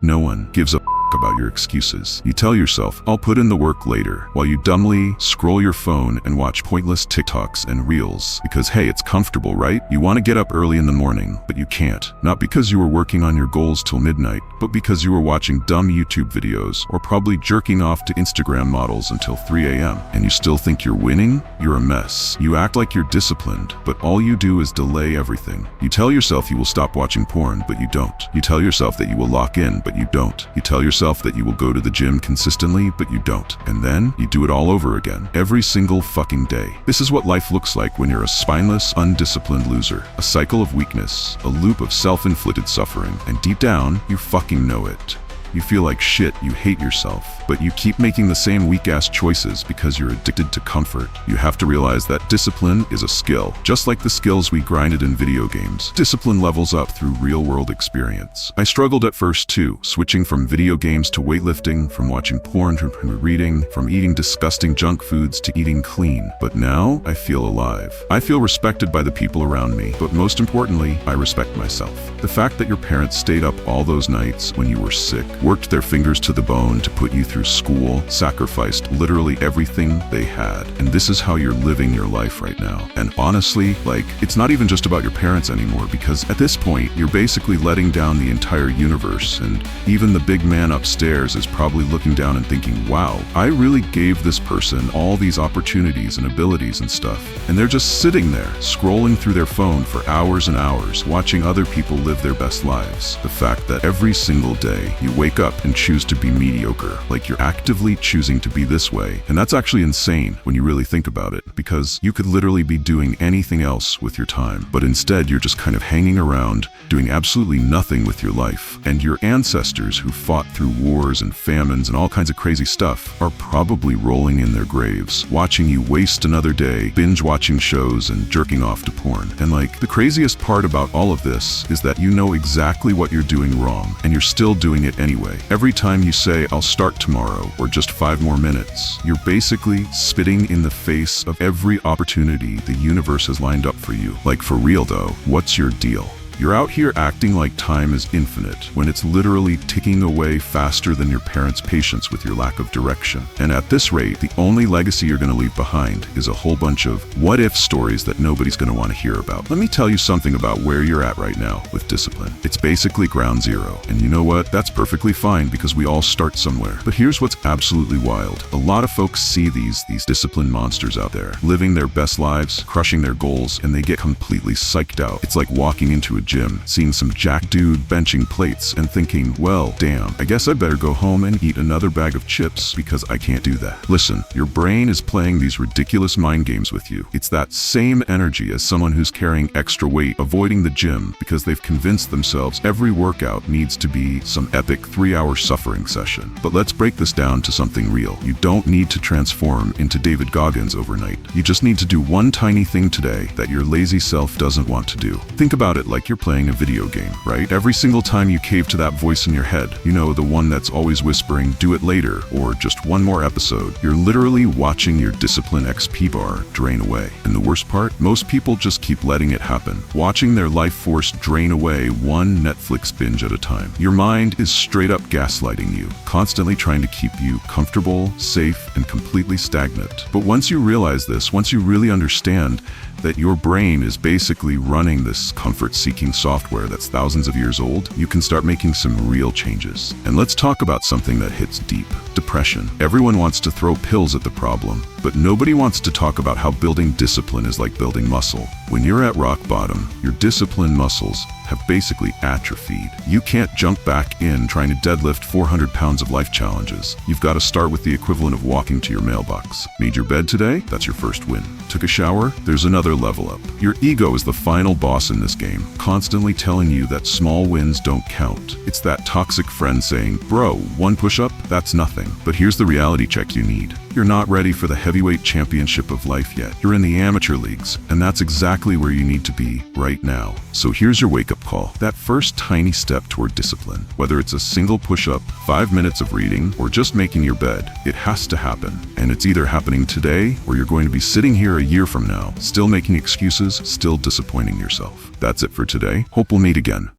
No one gives a about your excuses. You tell yourself, I'll put in the work later, while you dumbly scroll your phone and watch pointless TikToks and Reels. Because hey, it's comfortable, right? You want to get up early in the morning, but you can't. Not because you were working on your goals till midnight, but because you were watching dumb YouTube videos or probably jerking off to Instagram models until 3 a.m. And you still think you're winning? You're a mess. You act like you're disciplined, but all you do is delay everything. You tell yourself you will stop watching porn, but you don't. You tell yourself that you will lock in, but you don't. You tell yourself that you will go to the gym consistently, but you don't. And then you do it all over again, every single fucking day. This is what life looks like when you're a spineless, undisciplined loser. A cycle of weakness, a loop of self-inflicted suffering, and deep down, you fucking know it. You feel like shit, you hate yourself, but you keep making the same weak-ass choices because you're addicted to comfort. You have to realize that discipline is a skill. Just like the skills we grinded in video games, discipline levels up through real-world experience. I struggled at first too, switching from video games to weightlifting, from watching porn to reading, from eating disgusting junk foods to eating clean. But now, I feel alive. I feel respected by the people around me, but most importantly, I respect myself. The fact that your parents stayed up all those nights when you were sick, worked their fingers to the bone to put you through school, sacrificed literally everything they had. And this is how you're living your life right now. And honestly, it's not even just about your parents anymore, because at this point, you're basically letting down the entire universe, and even the big man upstairs is probably looking down and thinking, wow, I really gave this person all these opportunities and abilities and stuff. And they're just sitting there, scrolling through their phone for hours and hours, watching other people live their best lives. The fact that every single day you wake up and choose to be mediocre, like you're actively choosing to be this way. And that's actually insane when you really think about it, because you could literally be doing anything else with your time, but instead you're just kind of hanging around, doing absolutely nothing with your life. And your ancestors who fought through wars and famines and all kinds of crazy stuff are probably rolling in their graves, watching you waste another day, binge watching shows and jerking off to porn. And the craziest part about all of this is that you know exactly what you're doing wrong, and you're still doing it anyway. Every time you say, I'll start tomorrow, or just 5 more minutes, you're basically spitting in the face of every opportunity the universe has lined up for you. For real though, what's your deal? You're out here acting like time is infinite, when it's literally ticking away faster than your parents' patience with your lack of direction. And at this rate, the only legacy you're going to leave behind is a whole bunch of what-if stories that nobody's going to want to hear about. Let me tell you something about where you're at right now with discipline. It's basically ground zero. And you know what? That's perfectly fine, because we all start somewhere. But here's what's absolutely wild. A lot of folks see these discipline monsters out there, living their best lives, crushing their goals, and they get completely psyched out. It's like walking into a gym, seeing some jack dude benching plates and thinking, well, damn, I guess I better go home and eat another bag of chips because I can't do that. Listen, your brain is playing these ridiculous mind games with you. It's that same energy as someone who's carrying extra weight, avoiding the gym because they've convinced themselves every workout needs to be some epic 3-hour suffering session. But let's break this down to something real. You don't need to transform into David Goggins overnight. You just need to do one tiny thing today that your lazy self doesn't want to do. Think about it like you're playing a video game, right? Every single time you cave to that voice in your head, you know, the one that's always whispering, do it later, or just one more episode, you're literally watching your discipline XP bar drain away. And the worst part, most people just keep letting it happen, watching their life force drain away one Netflix binge at a time. Your mind is straight up gaslighting you, constantly trying to keep you comfortable, safe, and completely stagnant. But once you realize this, once you really understand that your brain is basically running this comfort-seeking software that's thousands of years old, you can start making some real changes. And let's talk about something that hits deep: depression. Everyone wants to throw pills at the problem, but nobody wants to talk about how building discipline is like building muscle. When you're at rock bottom, your discipline muscles have basically atrophied. You can't jump back in trying to deadlift 400 pounds of life challenges. You've got to start with the equivalent of walking to your mailbox. Made your bed today? That's your first win. Took a shower? There's another level up. Your ego is the final boss in this game, constantly telling you that small wins don't count. It's that toxic friend saying, bro, one push-up? That's nothing. But here's the reality check you need. You're not ready for the heavyweight championship of life yet. You're in the amateur leagues, and that's exactly where you need to be right now. So here's your wake-up call. That first tiny step toward discipline, whether it's a single push-up, 5 minutes of reading, or just making your bed, it has to happen. And it's either happening today, or you're going to be sitting here a year from now, still making excuses, still disappointing yourself. That's it for today. Hope we'll meet again.